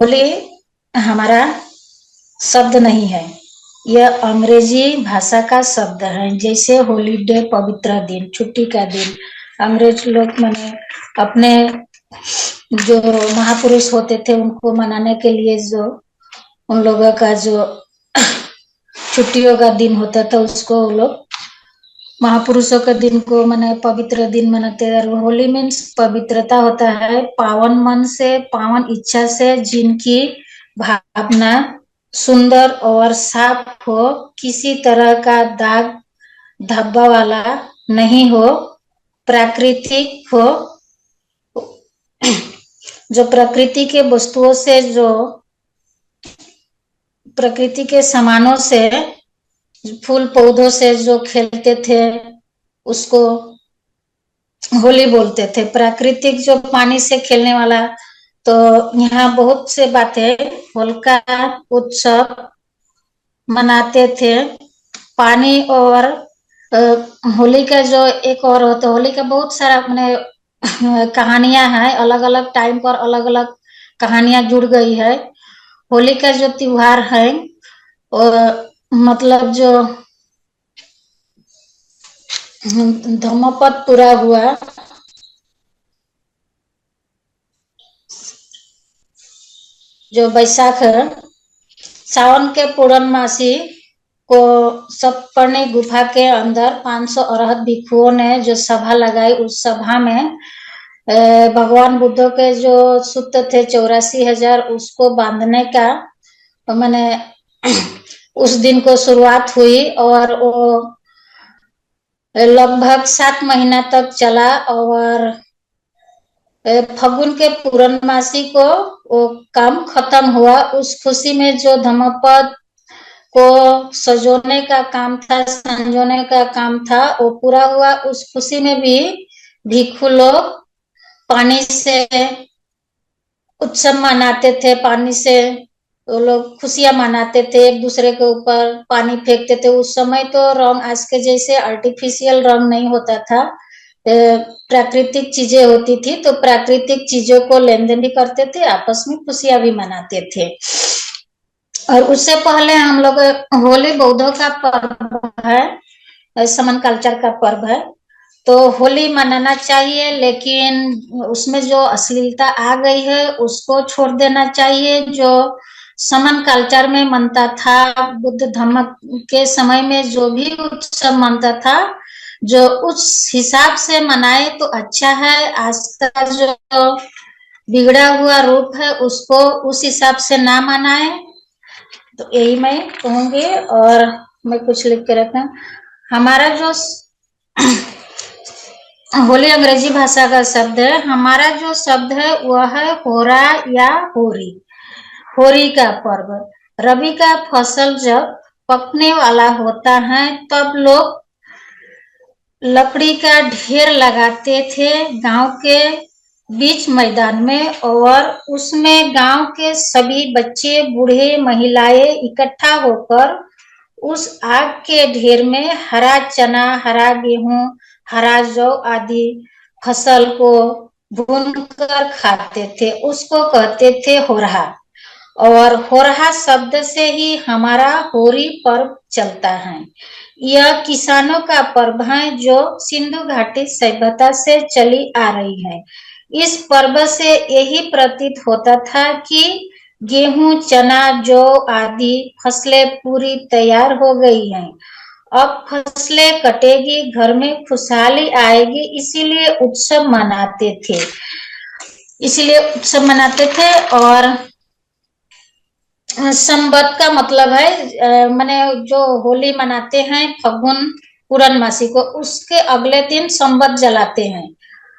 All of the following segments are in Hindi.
होली हमारा शब्द नहीं है, यह अंग्रेजी भाषा का शब्द है। जैसे हॉलीडे पवित्र दिन, छुट्टी का दिन, अंग्रेज लोग माने अपने जो महापुरुष होते थे उनको मनाने के लिए जो उन लोगों का जो छुट्टियों का दिन होता था उसको वो लोग महापुरुषों के दिन को माने पवित्र दिन मनाते हैं। होली मीन्स पवित्रता होता है, पावन मन से, पावन इच्छा से, जिनकी भावना सुंदर और साफ हो, किसी तरह का दाग धब्बा वाला नहीं हो, प्राकृतिक हो, जो प्रकृति के वस्तुओं से, जो प्रकृति के सामानों से, फूल पौधों से जो खेलते थे उसको होली बोलते थे। प्राकृतिक जो पानी से खेलने वाला, तो यहाँ बहुत से बातें होलिका उत्सव मनाते थे। पानी और होली का जो एक और होता है, होली का बहुत सारा मैंने कहानियां हैं, अलग अलग टाइम पर अलग अलग कहानियां जुड़ गई है। होली का जो त्योहार है और मतलब जो धम्मपद पूरा हुआ, जो बैसाख है, सावन के पूर्णमासी को सप्तपर्णी गुफा के अंदर 500 अरहत भिक्षुओं ने जो सभा लगाई, उस सभा में भगवान बुद्ध के जो सूत्र थे 84,000, उसको बांधने का मैंने उस दिन को शुरुआत हुई और वो लगभग 7 महीना तक चला। और फगुन के पूर्णमासी को वो काम खत्म हुआ। उस खुशी में जो धम्मपद को सजोने का काम था, संजोने का काम था, वो पूरा हुआ। उस खुशी में भी भिक्षु लोग पानी से उत्सव मनाते थे, पानी से वो लोग खुशियां मनाते थे, एक दूसरे के ऊपर पानी फेंकते थे। उस समय तो रंग आज के जैसे आर्टिफिशियल रंग नहीं होता था, प्राकृतिक चीजें होती थी, तो प्राकृतिक चीजों को लेन देन भी करते थे, आपस में खुशियां भी मनाते थे। और उससे पहले हम लोग होली बौद्धों का पर्व है, समन कल्चर का पर्व है, तो होली मनाना चाहिए, लेकिन उसमें जो अश्लीलता आ गई है उसको छोड़ देना चाहिए। जो समन कल्चर में मनता था, बुद्ध धम्म के समय में जो भी उत्सव मनता था, जो उस हिसाब से मनाए तो अच्छा है। आज का जो बिगड़ा हुआ रूप है उसको उस हिसाब से ना मनाए, तो यही मैं कहूंगी। और मैं कुछ लिख के रखा, हमारा जो होली अंग्रेजी भाषा का शब्द है, हमारा जो शब्द है वह है होरा या होरी, होरी का पर्व। रबी का फसल जब पकने वाला होता है तब लोग लकड़ी का ढेर लगाते थे गांव के बीच मैदान में, और उसमें गांव के सभी बच्चे, बूढ़े, महिलाएं इकट्ठा होकर उस आग के ढेर में हरा चना, हरा गेहूं, हरा जौ आदि फसल को भूनकर खाते थे। उसको कहते थे होरहा, और होरहा शब्द से ही हमारा होरी पर्व चलता है। यह किसानों का पर्व है जो सिंधु घाटी सभ्यता से चली आ रही है। इस पर्व से यही प्रतीत होता था कि गेहूं, चना, जौ आदि फसलें पूरी तैयार हो गई हैं। अब फसलें कटेगी, घर में खुशहाली आएगी, इसीलिए उत्सव मनाते थे, और संबत का मतलब है माने जो होली मनाते हैं फगुन पूर्णमासी को, उसके अगले दिन संबत जलाते हैं।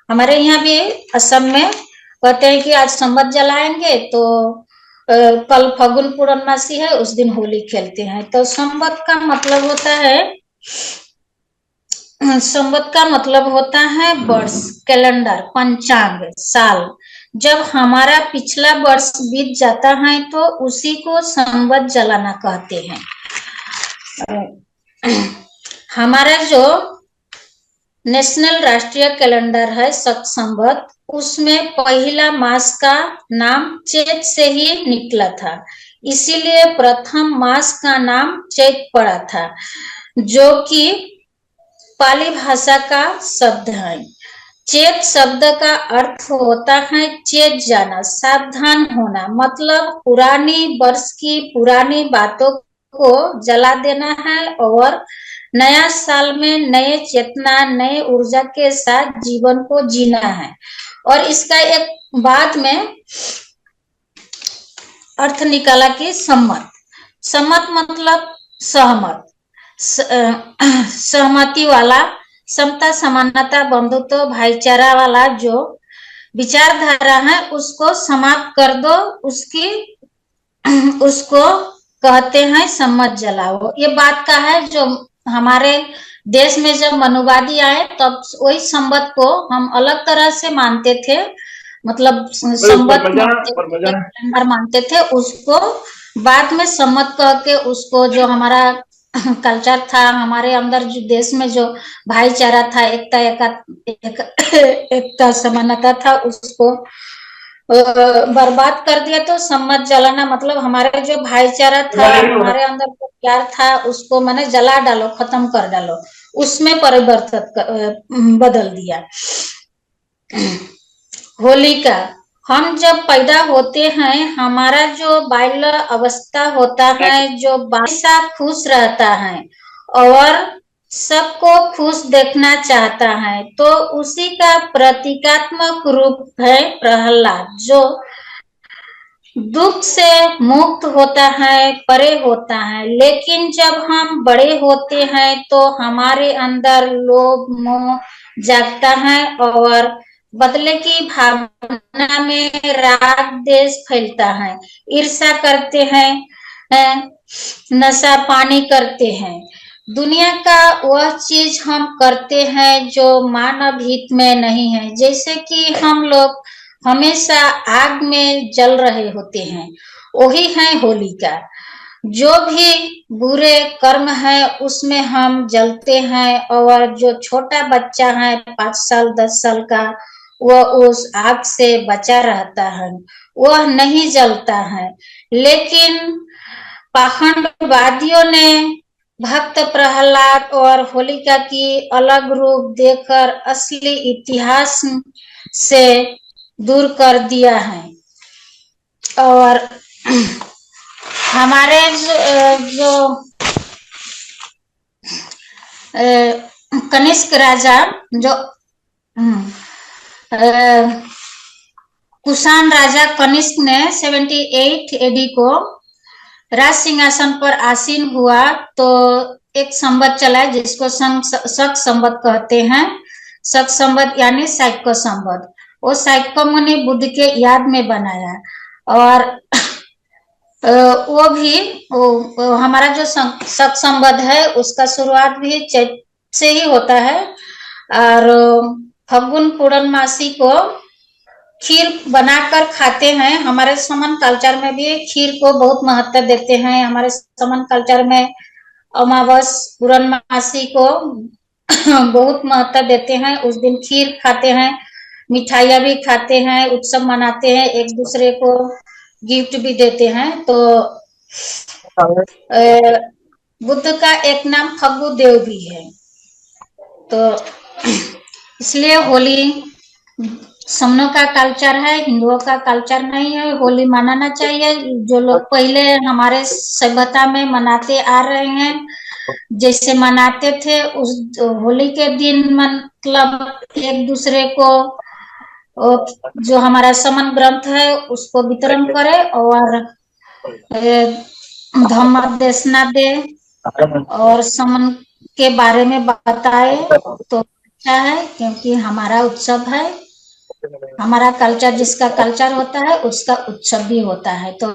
हमारे यहाँ भी असम में कहते हैं कि आज संबत जलाएंगे, तो कल फगुन पूर्णमासी है, उस दिन होली खेलते हैं। तो संबत का मतलब होता है वर्ष, कैलेंडर, पंचांग, साल। जब हमारा पिछला वर्ष बीत जाता है तो उसी को संवत जलाना कहते हैं। हमारा जो नेशनल राष्ट्रीय कैलेंडर है शक संवत, उसमें पहला मास का नाम चैत से ही निकला था, इसीलिए प्रथम मास का नाम चैत पड़ा था, जो कि पाली भाषा का शब्द है। चेत शब्द का अर्थ होता है चेत जाना, सावधान होना, मतलब पुरानी वर्ष की पुरानी बातों को जला देना है और नया साल में नए चेतना नए ऊर्जा के साथ जीवन को जीना है। और इसका एक बाद में अर्थ निकाला कि सम्मत। सम्मत मतलब सहमत, सहमति वाला, समता समानता बंधुत्व भाईचारा वाला जो विचारधारा है उसको समाप्त कर दो, उसको कहते हैं सम्मत जलाओ। ये बात का है जो हमारे देश में जब मनुवादी आए तब वही संवत को हम अलग तरह से मानते थे, मतलब संवत मानते थे, उसको बाद में सम्मत कह के उसको जो हमारा कल्चर था, हमारे अंदर जो देश में जो भाईचारा था, एकता समानता था, उसको बर्बाद कर दिया। तो सम्मत जलाना मतलब हमारे जो भाईचारा था, हमारे अंदर जो प्यार था, उसको मैंने जला डालो, खत्म कर डालो, उसमें परिवर्तित बदल दिया। होलिका, हम जब पैदा होते हैं, हमारा जो बाल्य अवस्था होता है, जो बालिशा खुश रहता है और सबको खुश देखना चाहता है, तो उसी का प्रतीकात्मक रूप है प्रहलाद, जो दुख से मुक्त होता है, परे होता है। लेकिन जब हम बड़े होते हैं तो हमारे अंदर लोभ मोह जागता है और बदले की भावना में राग देश फैलता है, ईर्ष्या करते हैं, नशा पानी करते हैं। दुनिया का वह चीज हम करते हैं जो मानव हित में नहीं है, जैसे कि हम लोग हमेशा आग में जल रहे होते हैं, वही है होलिका। जो भी बुरे कर्म है उसमें हम जलते हैं, और जो छोटा बच्चा है 5 साल 10 साल का, वह उस आग से बचा रहता है, वह नहीं जलता है। लेकिन पाखंडवादियों ने भक्त प्रहलाद और होलिका की अलग रूप देकर असली इतिहास से दूर कर दिया है। और हमारे जो कनिष्क राजा, जो कुषाण राजा कनिष्क ने 78 एडी को राज सिंहासन पर आसीन हुआ, तो एक संवत चला जिसको शक संवत कहते हैं। शक संवत यानी साइको संवत, वो साइको मुनि बुद्ध के याद में बनाया। और वो भी हमारा जो शक संवत है उसका शुरुआत भी चैत से ही होता है। और फगुन पूर्णमासी को खीर बनाकर खाते हैं। हमारे समन कल्चर में भी खीर को बहुत महत्व देते हैं। हमारे समन कल्चर में अमावस पूर्णमासी को बहुत महत्व देते हैं। उस दिन खीर खाते हैं, मिठाइयाँ भी खाते हैं, उत्सव मनाते हैं, एक दूसरे को गिफ्ट भी देते हैं। तो बुद्ध का एक नाम फग्गु देव भी है। तो इसलिए होली समनों का कल्चर है, हिंदुओं का कल्चर नहीं है। होली मनाना चाहिए। जो लोग पहले हमारे सभ्यता में मनाते आ रहे हैं, जैसे मनाते थे, उस होली के दिन मतलब एक दूसरे को जो हमारा समन ग्रंथ है उसको वितरण करे और धम्मदेशना दे और समन के बारे में बताए तो अच्छा है, क्योंकि हमारा उत्सव है। हमारा कल्चर, जिसका कल्चर होता है उसका उत्सव भी होता है। तो